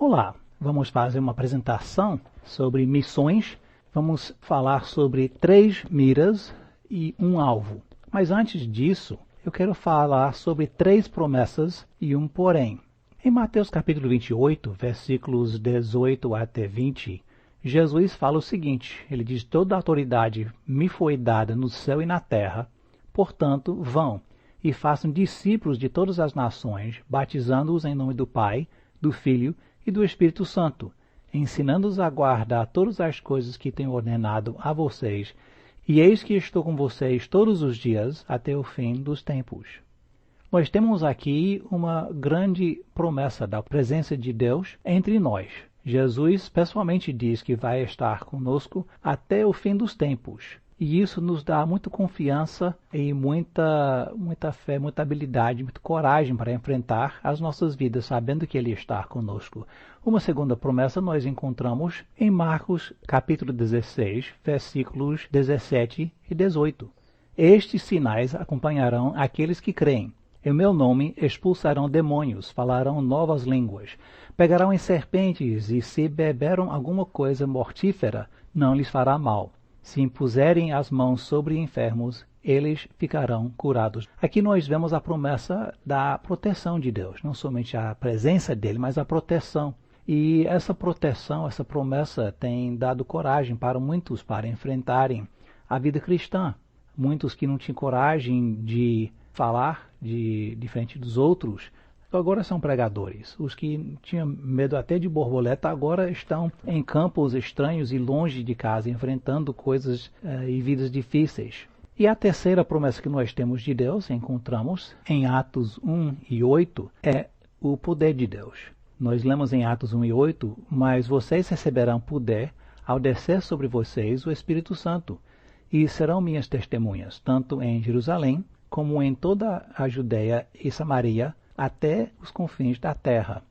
Olá, vamos fazer uma apresentação sobre missões. Vamos falar sobre 3 miras e um alvo. Mas antes disso, eu quero falar sobre 3 promessas e um porém. Em Mateus capítulo 28, versículos 18 até 20, Jesus fala o seguinte, ele diz: toda a autoridade me foi dada no céu e na terra, portanto, vão e façam discípulos de todas as nações, batizando-os em nome do Pai, do Filho e do Espírito Santo, ensinando-os a guardar todas as coisas que tenho ordenado a vocês, e eis que estou com vocês todos os dias até o fim dos tempos. Nós temos aqui uma grande promessa da presença de Deus entre nós. Jesus pessoalmente diz que vai estar conosco até o fim dos tempos. E isso nos dá muita confiança e muita fé, muita habilidade, muita coragem para enfrentar as nossas vidas, sabendo que Ele está conosco. Uma segunda promessa nós encontramos em Marcos capítulo 16, versículos 17 e 18. Estes sinais acompanharão aqueles que creem. Em meu nome expulsarão demônios, falarão novas línguas, pegarão em serpentes e se beberam alguma coisa mortífera, não lhes fará mal. Se impuserem as mãos sobre enfermos, eles ficarão curados. Aqui nós vemos a promessa da proteção de Deus, não somente a presença dele, mas a proteção. E essa proteção, essa promessa tem dado coragem para muitos para enfrentarem a vida cristã. Muitos que não tinham coragem de falar de frente dos outros, agora são pregadores. Os que tinham medo até de borboleta agora estão em campos estranhos e longe de casa, enfrentando coisas e vidas difíceis. E a terceira promessa que nós temos de Deus, encontramos em Atos 1 e 8, é o poder de Deus. Nós lemos em Atos 1 e 8, mas vocês receberão poder ao descer sobre vocês o Espírito Santo, e serão minhas testemunhas, tanto em Jerusalém, como em toda a Judeia e Samaria, até os confins da terra.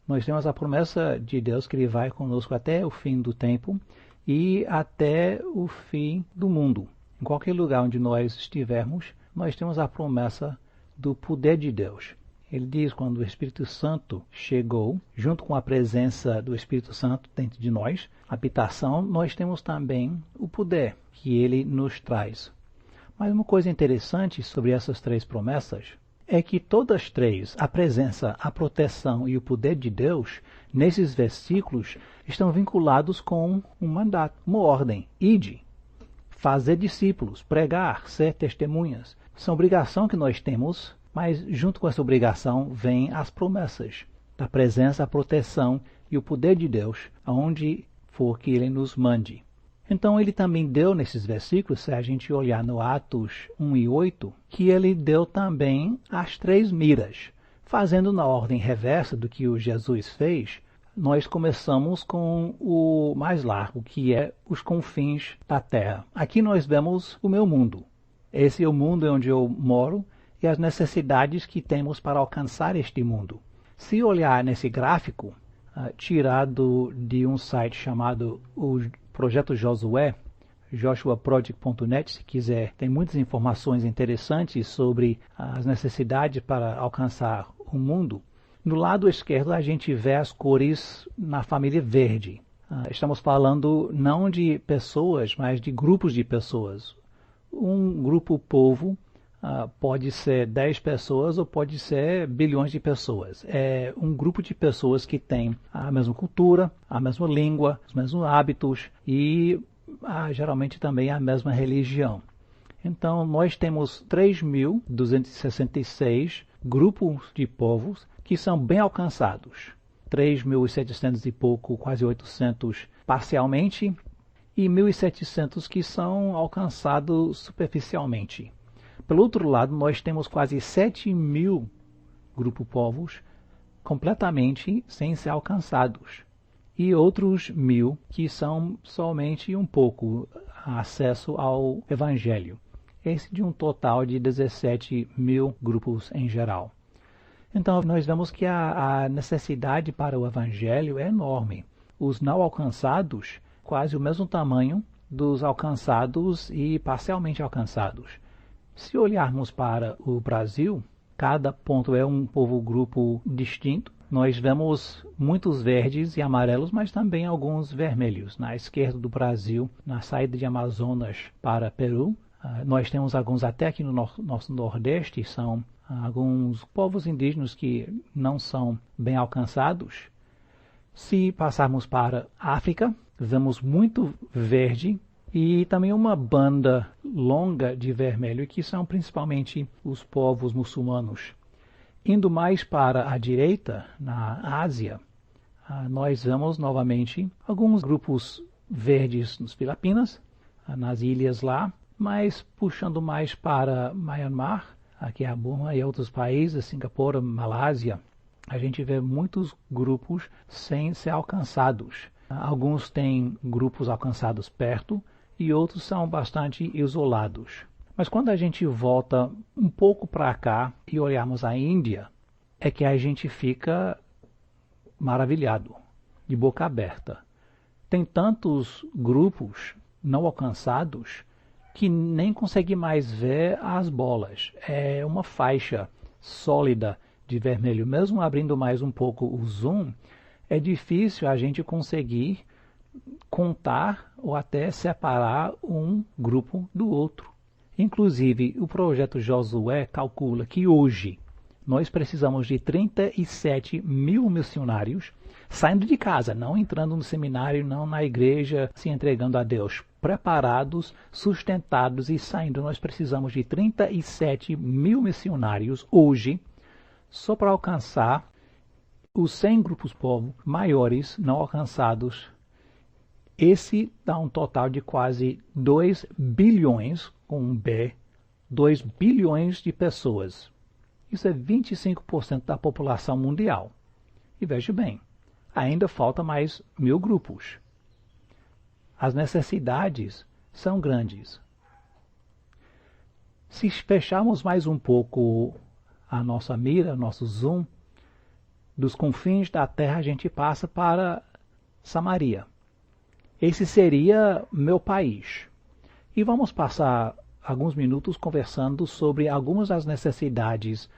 Nós temos a promessa de Deus que Ele vai conosco até o fim do tempo e até o fim do mundo. Em qualquer lugar onde nós estivermos, nós temos a promessa do poder de Deus. Ele diz, quando o Espírito Santo chegou, junto com a presença do Espírito Santo dentro de nós, habitação, nós temos também o poder que Ele nos traz. Mas uma coisa interessante sobre essas 3 promessas é que todas 3, a presença, a proteção e o poder de Deus, nesses versículos, estão vinculados com um mandato, uma ordem. Ide, fazer discípulos, pregar, ser testemunhas. São obrigação que nós temos, mas junto com essa obrigação vêm as promessas da presença, a proteção e o poder de Deus, aonde for que Ele nos mande. Então ele também deu nesses versículos, se a gente olhar no Atos 1 e 8, que ele deu também as 3 miras. Fazendo na ordem reversa do que o Jesus fez, nós começamos com o mais largo, que é os confins da terra. Aqui nós vemos o meu mundo. Esse é o mundo onde eu moro e as necessidades que temos para alcançar este mundo. Se olhar nesse gráfico, tirado de um site chamado o Projeto Josué, joshuaproject.net, se quiser, tem muitas informações interessantes sobre as necessidades para alcançar o mundo. No lado esquerdo a gente vê as cores na família verde. Estamos falando não de pessoas, mas de grupos de pessoas. Um grupo povo pode ser 10 pessoas ou pode ser bilhões de pessoas. É um grupo de pessoas que tem a mesma cultura, a mesma língua, os mesmos hábitos e geralmente também a mesma religião. Então nós temos 3.266 grupos de povos que são bem alcançados. 3.700 e pouco, quase 800 parcialmente e 1.700 que são alcançados superficialmente. Pelo outro lado, nós temos quase 7.000 grupos-povos completamente sem ser alcançados. E outros 1.000 que são somente um pouco acesso ao Evangelho. Esse de um total de 17.000 grupos em geral. Então, nós vemos que a necessidade para o Evangelho é enorme. Os não alcançados, quase o mesmo tamanho dos alcançados e parcialmente alcançados. Se olharmos para o Brasil, cada ponto é um povo-grupo distinto, nós vemos muitos verdes e amarelos, mas também alguns vermelhos. Na esquerda do Brasil, na saída de Amazonas para Peru, nós temos alguns até aqui no nosso Nordeste, são alguns povos indígenas que não são bem alcançados. Se passarmos para a África, vemos muito verde e também uma banda longa de vermelho, que são principalmente os povos muçulmanos. Indo mais para a direita, na Ásia, nós vemos novamente alguns grupos verdes nas Filipinas, nas ilhas lá, mas puxando mais para Myanmar, aqui é a Burma e outros países, Singapura, Malásia, a gente vê muitos grupos sem ser alcançados. Alguns têm grupos alcançados perto e outros são bastante isolados. Mas quando a gente volta um pouco para cá e olharmos a Índia, é que a gente fica maravilhado, de boca aberta. Tem tantos grupos não alcançados que nem consegue mais ver as bolas. É uma faixa sólida de vermelho. Mesmo abrindo mais um pouco o zoom, é difícil a gente conseguir contar ou até separar um grupo do outro. Inclusive, o projeto Josué calcula que hoje nós precisamos de 37 mil missionários saindo de casa, não entrando no seminário, não na igreja, se entregando a Deus. Preparados, sustentados e saindo. Nós precisamos de 37 mil missionários hoje só para alcançar os 100 grupos povo maiores não alcançados. Esse dá um total de quase 2 bilhões, com um B, 2 bilhões de pessoas. Isso é 25% da população mundial. E veja bem, ainda falta mais 1.000 grupos. As necessidades são grandes. Se fecharmos mais um pouco a nossa mira, nosso zoom, dos confins da terra a gente passa para Samaria. Esse seria meu país. E vamos passar alguns minutos conversando sobre algumas das necessidades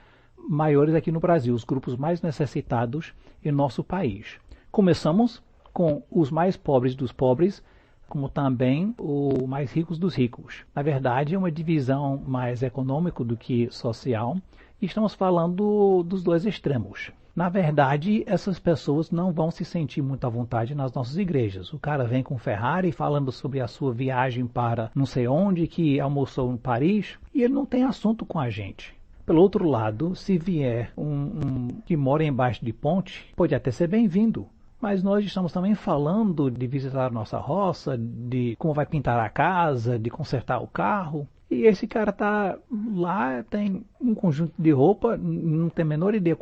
maiores aqui no Brasil, os grupos mais necessitados em nosso país. Começamos com os mais pobres dos pobres, como também os mais ricos dos ricos. Na verdade, é uma divisão mais econômica do que social, e estamos falando dos dois extremos. Na verdade, essas pessoas não vão se sentir muito à vontade nas nossas igrejas. O cara vem com Ferrari falando sobre a sua viagem para não sei onde, que almoçou em Paris, e ele não tem assunto com a gente. Pelo outro lado, se vier um que mora embaixo de ponte, pode até ser bem-vindo. Mas nós estamos também falando de visitar a nossa roça, de como vai pintar a casa, de consertar o carro. E esse cara está lá, tem um conjunto de roupa, não tem a menor ideia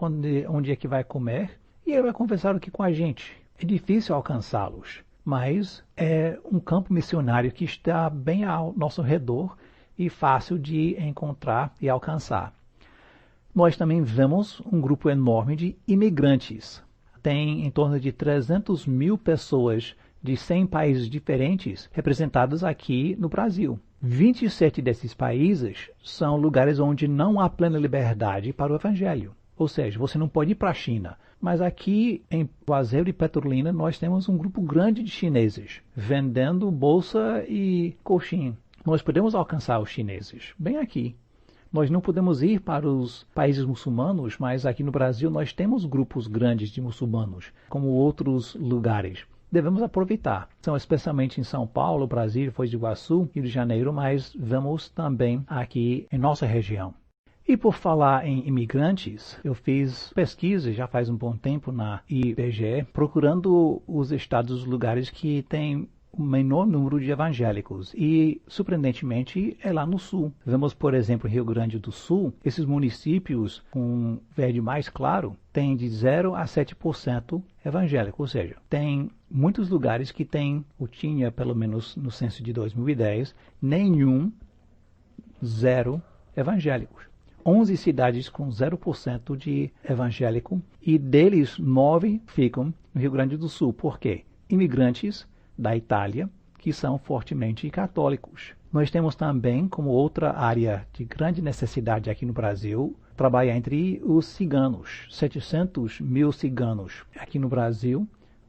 onde é que vai comer, e ele vai conversar aqui com a gente. É difícil alcançá-los, mas é um campo missionário que está bem ao nosso redor e fácil de encontrar e alcançar. Nós também vemos um grupo enorme de imigrantes. Tem em torno de 300 mil pessoas de 100 países diferentes representadas aqui no Brasil. 27 desses países são lugares onde não há plena liberdade para o Evangelho. Ou seja, você não pode ir para a China. Mas aqui em Juazeiro e Petrolina nós temos um grupo grande de chineses vendendo bolsa e coxinha. Nós podemos alcançar os chineses bem aqui. Nós não podemos ir para os países muçulmanos, mas aqui no Brasil nós temos grupos grandes de muçulmanos, como outros lugares. Devemos aproveitar. São especialmente em São Paulo, Brasília, Foz do Iguaçu, Rio de Janeiro, mas vamos também aqui em nossa região. E por falar em imigrantes, eu fiz pesquisa já faz um bom tempo na IBGE, procurando os estados, os lugares que têm o menor número de evangélicos, e surpreendentemente é lá no sul. Vemos, por exemplo, Rio Grande do Sul, esses municípios com verde mais claro têm de 0 a 7% evangélico, ou seja, tem muitos lugares que tem, ou tinha pelo menos no censo de 2010, zero evangélicos. 11 cidades com 0% de evangélico, e deles 9 ficam no Rio Grande do Sul. Por quê? Imigrantes da Itália, que são fortemente católicos. Nós temos também, como outra área de grande necessidade aqui no Brasil, trabalhar entre os ciganos, 700 mil ciganos aqui no Brasil.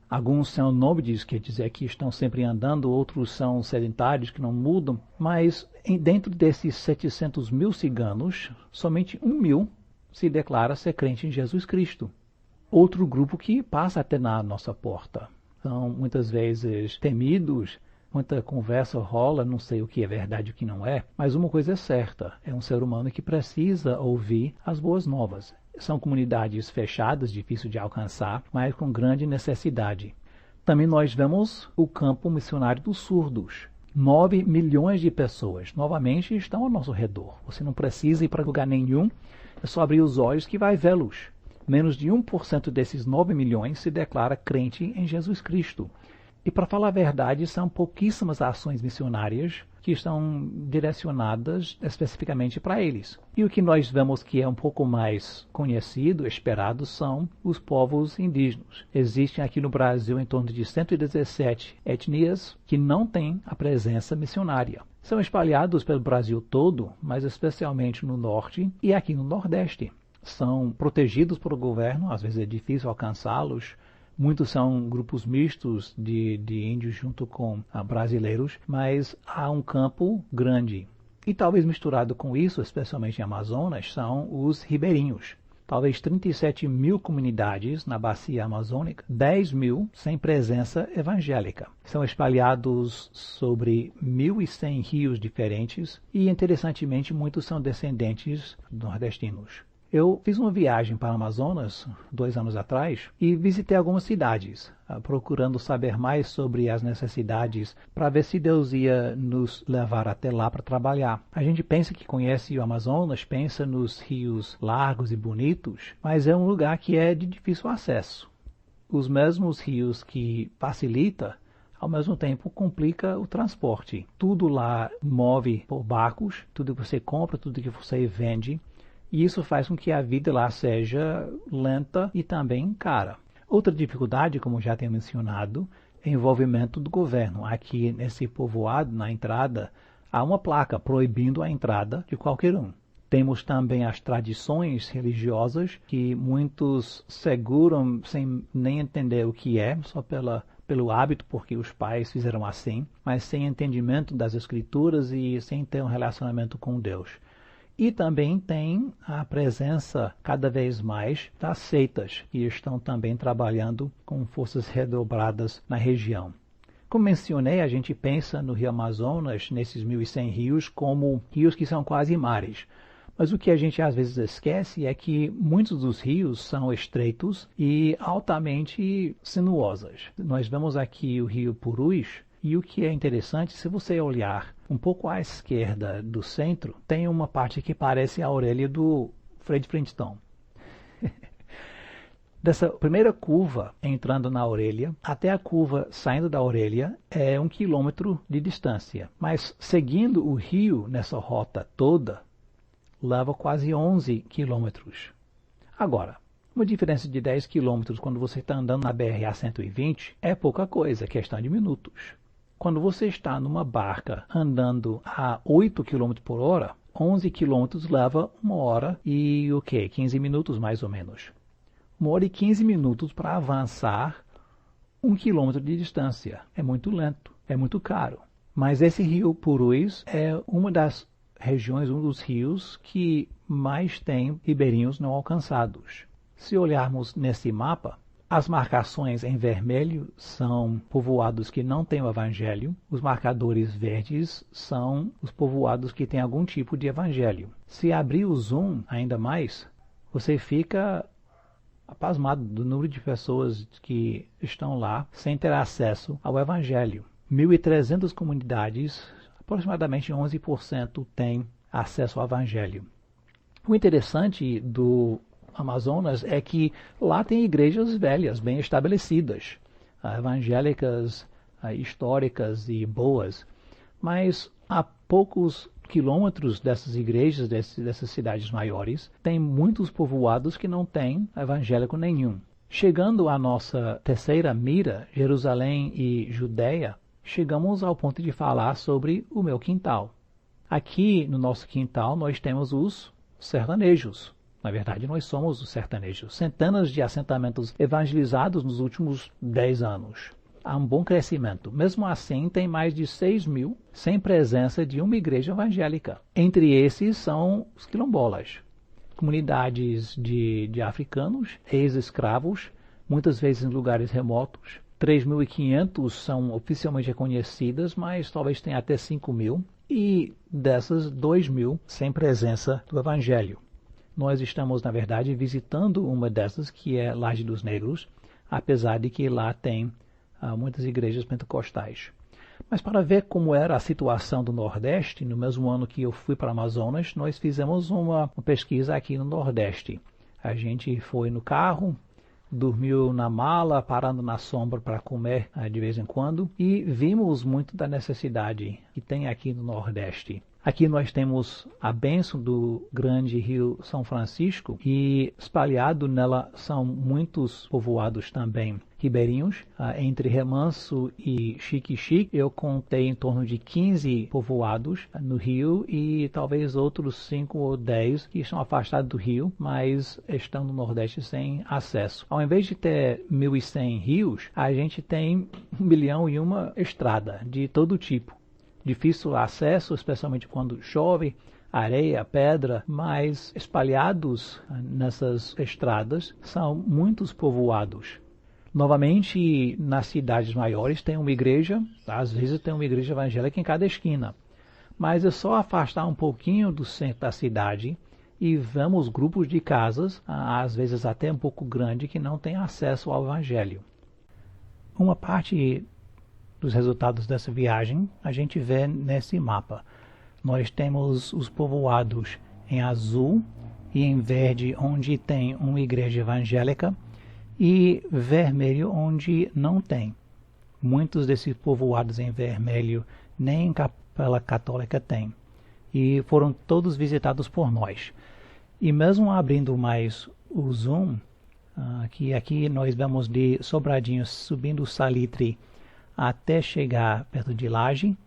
Alguns são nômades, quer dizer que estão sempre andando, outros são sedentários que não mudam, mas dentro desses 700 mil ciganos, somente 1.000 se declara ser crente em Jesus Cristo. Outro grupo que passa até na nossa porta. São muitas vezes temidos, muita conversa rola, não sei o que é verdade e o que não é, mas uma coisa é certa, é um ser humano que precisa ouvir as boas novas. São comunidades fechadas, difícil de alcançar, mas com grande necessidade. Também nós vemos o campo missionário dos surdos. 9 milhões de pessoas, novamente, estão ao nosso redor. Você não precisa ir para lugar nenhum, é só abrir os olhos que vai vê-los. Menos de 1% desses 9 milhões se declara crente em Jesus Cristo. E para falar a verdade, são pouquíssimas ações missionárias que estão direcionadas especificamente para eles. E o que nós vemos que é um pouco mais conhecido, esperado, são os povos indígenas. Existem aqui no Brasil em torno de 117 etnias que não têm a presença missionária. São espalhados pelo Brasil todo, mas especialmente no norte e aqui no nordeste. São protegidos pelo governo, às vezes é difícil alcançá-los. Muitos são grupos mistos de índios junto com brasileiros, mas há um campo grande. E talvez misturado com isso, especialmente em Amazonas, são os ribeirinhos. Talvez 37 mil comunidades na bacia amazônica, 10 mil sem presença evangélica. São espalhados sobre 1.100 rios diferentes e, interessantemente, muitos são descendentes nordestinos. Eu fiz uma viagem para o Amazonas 2 anos atrás e visitei algumas cidades, procurando saber mais sobre as necessidades para ver se Deus ia nos levar até lá para trabalhar. A gente pensa que conhece o Amazonas, pensa nos rios largos e bonitos, mas é um lugar que é de difícil acesso. Os mesmos rios que facilita, ao mesmo tempo complica o transporte. Tudo lá move por barcos, tudo que você compra, tudo que você vende. E isso faz com que a vida lá seja lenta e também cara. Outra dificuldade, como já tenho mencionado, é o envolvimento do governo. Aqui nesse povoado, na entrada, há uma placa proibindo a entrada de qualquer um. Temos também as tradições religiosas que muitos seguram sem nem entender o que é, só pelo hábito, porque os pais fizeram assim, mas sem entendimento das escrituras e sem ter um relacionamento com Deus. E também tem a presença cada vez mais das seitas, que estão também trabalhando com forças redobradas na região. Como mencionei, a gente pensa no Rio Amazonas, nesses 1.100 rios, como rios que são quase mares. Mas o que a gente às vezes esquece é que muitos dos rios são estreitos e altamente sinuosos. Nós vemos aqui o rio Purus, e o que é interessante, se você olhar um pouco à esquerda do centro, tem uma parte que parece a orelha do Fred Flintstone. Dessa primeira curva entrando na orelha, até a curva saindo da orelha, é 1 quilômetro de distância. Mas seguindo o rio nessa rota toda, leva quase 11 quilômetros. Agora, uma diferença de 10 quilômetros quando você está andando na BR-120 é pouca coisa, é questão de minutos. Quando você está numa barca andando a 8 km por hora, 11 km leva 1 hora e 15 minutos mais ou menos. 1 hora e 15 minutos para avançar 1 km de distância. É muito lento, é muito caro. Mas esse rio Purus é uma das regiões, um dos rios que mais tem ribeirinhos não alcançados. Se olharmos nesse mapa, as marcações em vermelho são povoados que não têm o evangelho. Os marcadores verdes são os povoados que têm algum tipo de evangelho. Se abrir o zoom ainda mais, você fica apasmado do número de pessoas que estão lá sem ter acesso ao evangelho. 1.300 comunidades, aproximadamente 11% têm acesso ao evangelho. O interessante do Amazonas é que lá tem igrejas velhas, bem estabelecidas, evangélicas, históricas e boas, mas a poucos quilômetros dessas igrejas, dessas cidades maiores, tem muitos povoados que não têm evangélico nenhum. Chegando à nossa terceira mira, Jerusalém e Judeia, chegamos ao ponto de falar sobre o meu quintal. Aqui no nosso quintal nós temos os sertanejos. Na verdade, nós somos os sertanejos. Centenas de assentamentos evangelizados nos últimos 10 anos. Há um bom crescimento. Mesmo assim, tem mais de 6.000 sem presença de uma igreja evangélica. Entre esses são os quilombolas, comunidades de africanos, ex-escravos, muitas vezes em lugares remotos. 3.500 são oficialmente reconhecidas, mas talvez tenha até 5.000. E dessas, 2.000 sem presença do Evangelho. Nós estamos, na verdade, visitando uma dessas, que é Laje dos Negros, apesar de que lá tem muitas igrejas pentecostais. Mas para ver como era a situação do Nordeste, no mesmo ano que eu fui para o Amazonas, nós fizemos uma pesquisa aqui no Nordeste. A gente foi no carro, dormiu na mala, parando na sombra para comer de vez em quando, e vimos muito da necessidade que tem aqui no Nordeste. Aqui nós temos a bênção do grande rio São Francisco e espalhado nela são muitos povoados também ribeirinhos. Entre Remanso e Xique-Xique eu contei em torno de 15 povoados no rio e talvez outros 5 ou 10 que estão afastados do rio, mas estão no Nordeste sem acesso. Ao invés de ter 1.100 rios, a gente tem 1.001 estrada de todo tipo. Difícil acesso, especialmente quando chove, areia, pedra, mas espalhados nessas estradas são muitos povoados. Novamente, nas cidades maiores tem uma igreja, às vezes tem uma igreja evangélica em cada esquina, mas é só afastar um pouquinho do centro da cidade e vemos grupos de casas, às vezes até um pouco grande, que não têm acesso ao evangelho. Uma parte dos resultados dessa viagem a gente vê nesse mapa. Nós temos os povoados em azul e em verde onde tem uma igreja evangélica e vermelho onde não tem. Muitos desses povoados em vermelho nem capela católica tem. E foram todos visitados por nós. E mesmo abrindo mais o zoom, que aqui nós vemos de Sobradinho subindo o Salitre até chegar perto de Laje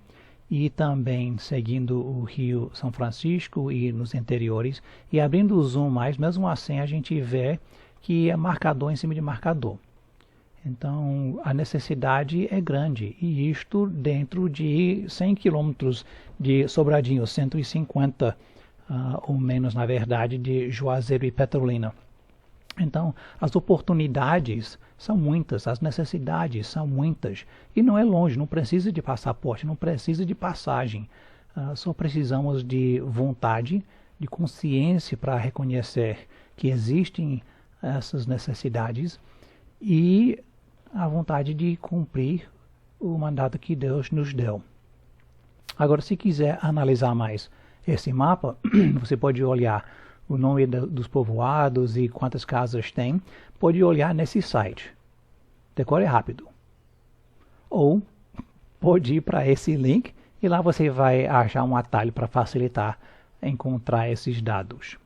e também seguindo o rio São Francisco e nos interiores e abrindo o zoom mais, mesmo assim a gente vê que é marcador em cima de marcador. Então a necessidade é grande e isto dentro de 100 quilômetros de Sobradinho, 150 ou menos na verdade de Juazeiro e Petrolina. Então, as oportunidades são muitas, as necessidades são muitas. E não é longe, não precisa de passaporte, não precisa de passagem. Só precisamos de vontade, de consciência para reconhecer que existem essas necessidades e a vontade de cumprir o mandato que Deus nos deu. Agora, se quiser analisar mais esse mapa, você pode olhar o nome dos povoados e quantas casas tem, pode olhar nesse site. Decore rápido. Ou pode ir para esse link e lá você vai achar um atalho para facilitar encontrar esses dados.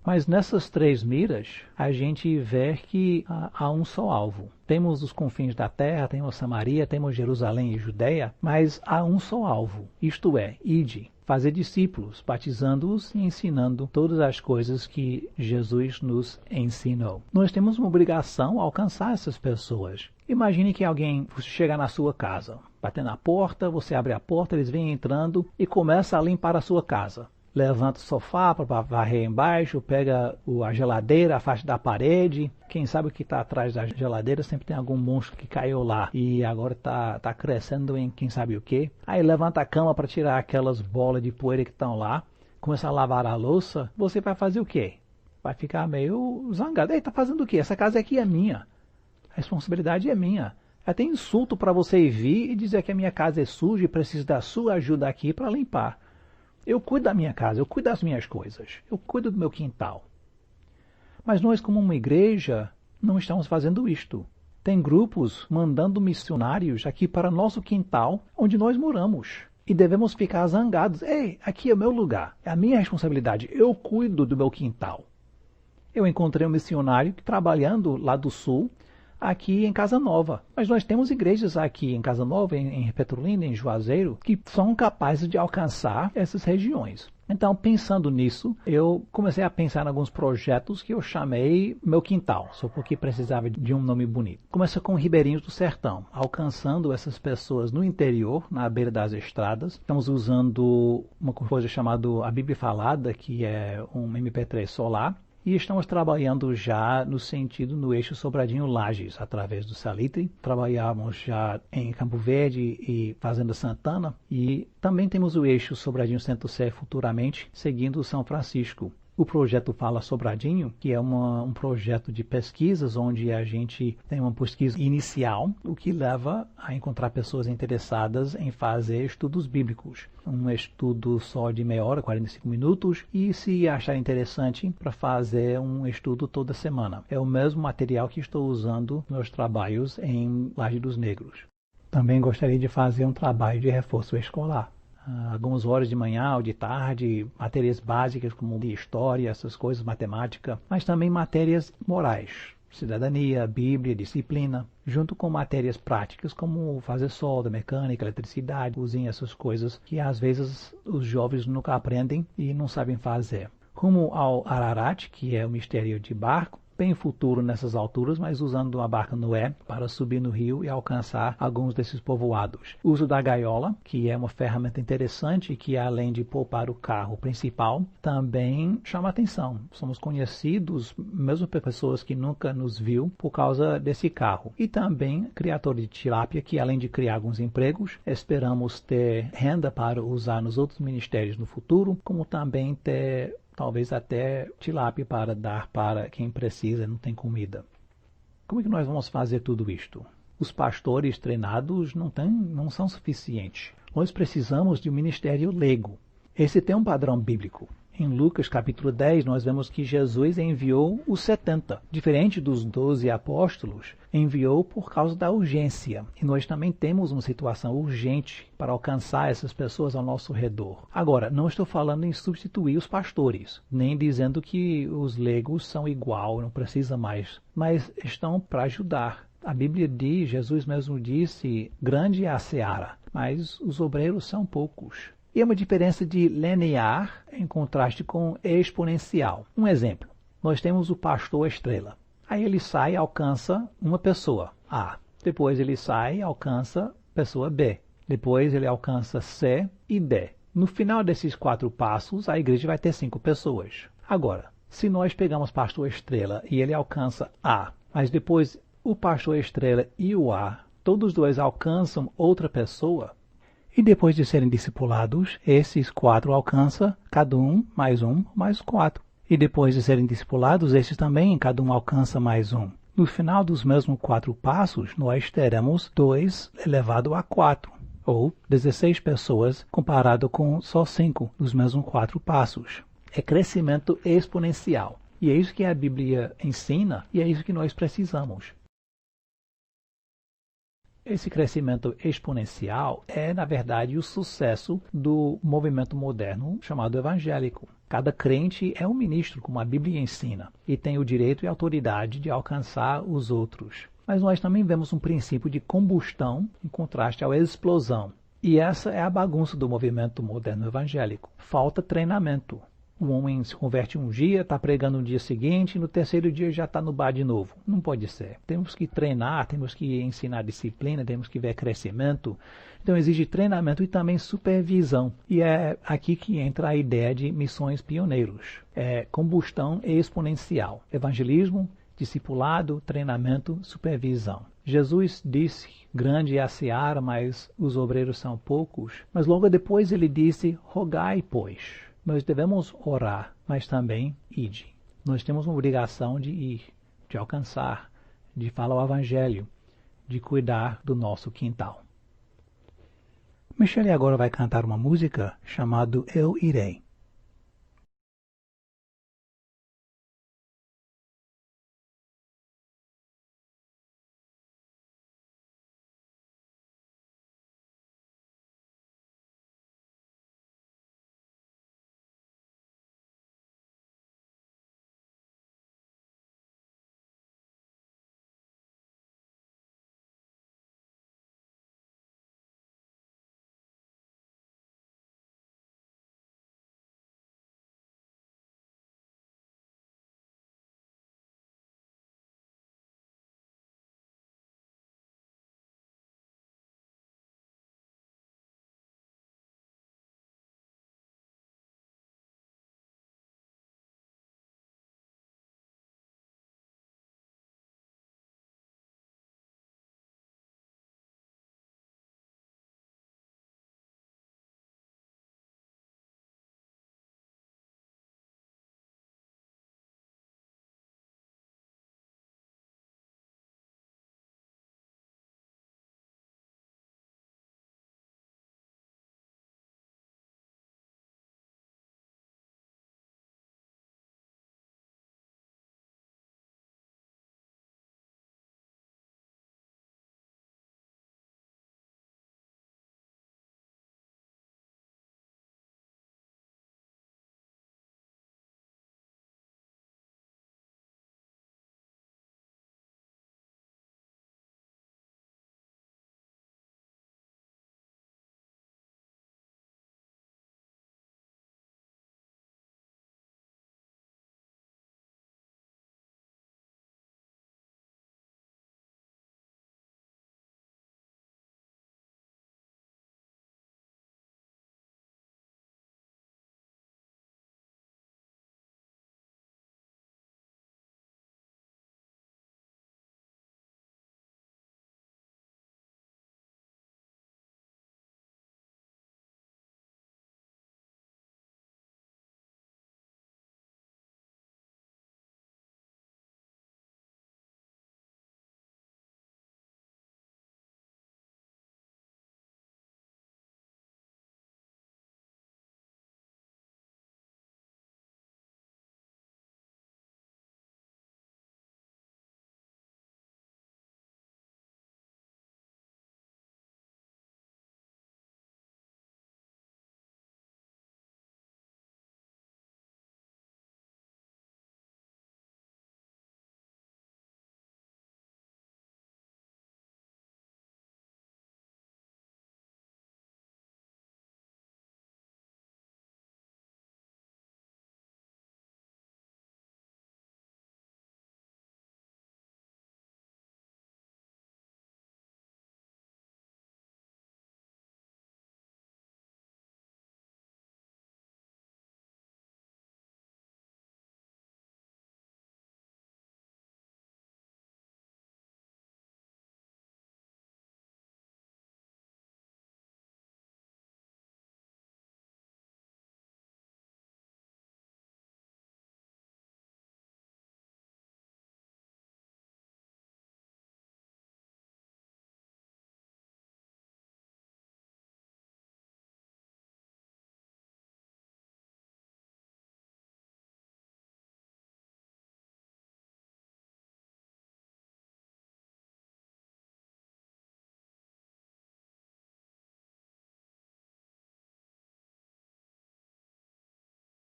Mas nessas 3 miras, a gente vê que há um só alvo. Temos os confins da terra, temos Samaria, temos Jerusalém e Judeia, mas há um só alvo, isto é, ide, fazer discípulos, batizando-os e ensinando todas as coisas que Jesus nos ensinou. Nós temos uma obrigação a alcançar essas pessoas. Imagine que alguém chega na sua casa, bater na porta, você abre a porta, eles vêm entrando e começa a limpar a sua casa. Levanta o sofá para varrer embaixo, pega a geladeira, afasta da parede. Quem sabe o que está atrás da geladeira sempre tem algum monstro que caiu lá e agora está crescendo em quem sabe o que. Aí levanta a cama para tirar aquelas bolas de poeira que estão lá, começa a lavar a louça. Você vai fazer o quê? Vai ficar meio zangado. Ei, está fazendo o quê? Essa casa aqui é minha. A responsabilidade é minha. É até insulto para você vir e dizer que a minha casa é suja e preciso da sua ajuda aqui para limpar. Eu cuido da minha casa, eu cuido das minhas coisas, eu cuido do meu quintal. Mas nós, como uma igreja, não estamos fazendo isto. Tem grupos mandando missionários aqui para nosso quintal, onde nós moramos. E devemos ficar zangados. Ei, aqui é o meu lugar, é a minha responsabilidade, eu cuido do meu quintal. Eu encontrei um missionário trabalhando lá do sul, aqui em Casa Nova. Mas nós temos igrejas aqui em Casa Nova, em Petrolina, em Juazeiro, que são capazes de alcançar essas regiões. Então, pensando nisso, eu comecei a pensar em alguns projetos que eu chamei Meu Quintal, só porque precisava de um nome bonito. Começa com Ribeirinhos do Sertão, alcançando essas pessoas no interior, na beira das estradas. Estamos usando uma coisa chamada a Bíblia Falada, que é um MP3 solar. E estamos trabalhando já no sentido no eixo Sobradinho-Lages, através do Salitre. Trabalhamos já em Campo Verde e Fazenda Santana. E também temos o eixo Sobradinho-Centro-Sé futuramente, seguindo São Francisco. O projeto Fala Sobradinho, que é um projeto de pesquisas, onde a gente tem uma pesquisa inicial, o que leva a encontrar pessoas interessadas em fazer estudos bíblicos. Um estudo só de meia hora, 45 minutos, e se achar interessante, para fazer um estudo toda semana. É o mesmo material que estou usando nos meus trabalhos em Laje dos Negros. Também gostaria de fazer um trabalho de reforço escolar. Algumas horas de manhã ou de tarde, matérias básicas como de história, essas coisas, matemática, mas também matérias morais, cidadania, Bíblia, disciplina, junto com matérias práticas como fazer solda, mecânica, eletricidade, cozinha, essas coisas que às vezes os jovens nunca aprendem e não sabem fazer. Rumo ao Ararat, que é o mistério de barco, bem futuro nessas alturas, mas usando uma barca Noé para subir no rio e alcançar alguns desses povoados. O uso da gaiola, que é uma ferramenta interessante que, além de poupar o carro principal, também chama atenção. Somos conhecidos, mesmo por pessoas que nunca nos viu, por causa desse carro. E também criador de tilápia, que além de criar alguns empregos, esperamos ter renda para usar nos outros ministérios no futuro, como também ter talvez até tilápia para dar para quem precisa e não tem comida. Como é que nós vamos fazer tudo isto? Os pastores treinados não são suficientes. Nós precisamos de um ministério leigo. Esse tem um padrão bíblico. Em Lucas capítulo 10, nós vemos que Jesus enviou os 70. Diferente dos 12 apóstolos, enviou por causa da urgência. E nós também temos uma situação urgente para alcançar essas pessoas ao nosso redor. Agora, não estou falando em substituir os pastores, nem dizendo que os leigos são igual, não precisa mais, mas estão para ajudar. A Bíblia diz, Jesus mesmo disse, grande é a seara, mas os obreiros são poucos. E é uma diferença de linear em contraste com exponencial. Um exemplo, nós temos o pastor estrela. Aí ele sai e alcança uma pessoa, A. Depois ele sai e alcança pessoa B. Depois ele alcança C e D. No final desses 4 passos, a igreja vai ter 5 pessoas. Agora, se nós pegamos pastor estrela e ele alcança A, mas depois o pastor estrela e o A, todos dois alcançam outra pessoa, e depois de serem discipulados, esses 4 alcançam cada um, mais 4. E depois de serem discipulados, esses também, cada um alcança mais 1. No final dos mesmos 4 passos, nós teremos 2 elevado a 4, ou 16 pessoas comparado com só 5 dos mesmos 4 passos. É crescimento exponencial. E é isso que a Bíblia ensina e é isso que nós precisamos. Esse crescimento exponencial é, na verdade, o sucesso do movimento moderno chamado evangélico. Cada crente é um ministro, como a Bíblia ensina, e tem o direito e autoridade de alcançar os outros. Mas nós também vemos um princípio de combustão em contraste à explosão. E essa é a bagunça do movimento moderno evangélico. Falta treinamento. O homem se converte um dia, está pregando no dia seguinte, e no terceiro dia já está no bar de novo. Não pode ser. Temos que treinar, temos que ensinar disciplina, temos que ver crescimento. Então exige treinamento e também supervisão. E é aqui que entra a ideia de missões pioneiros. É combustão exponencial. Evangelismo, discipulado, treinamento, supervisão. Jesus disse, grande é a seara, mas os obreiros são poucos. Mas logo depois ele disse, rogai, pois. Nós devemos orar, mas também ide. Nós temos uma obrigação de ir, de alcançar, de falar o Evangelho, de cuidar do nosso quintal. Michele agora vai cantar uma música chamada Eu Irei.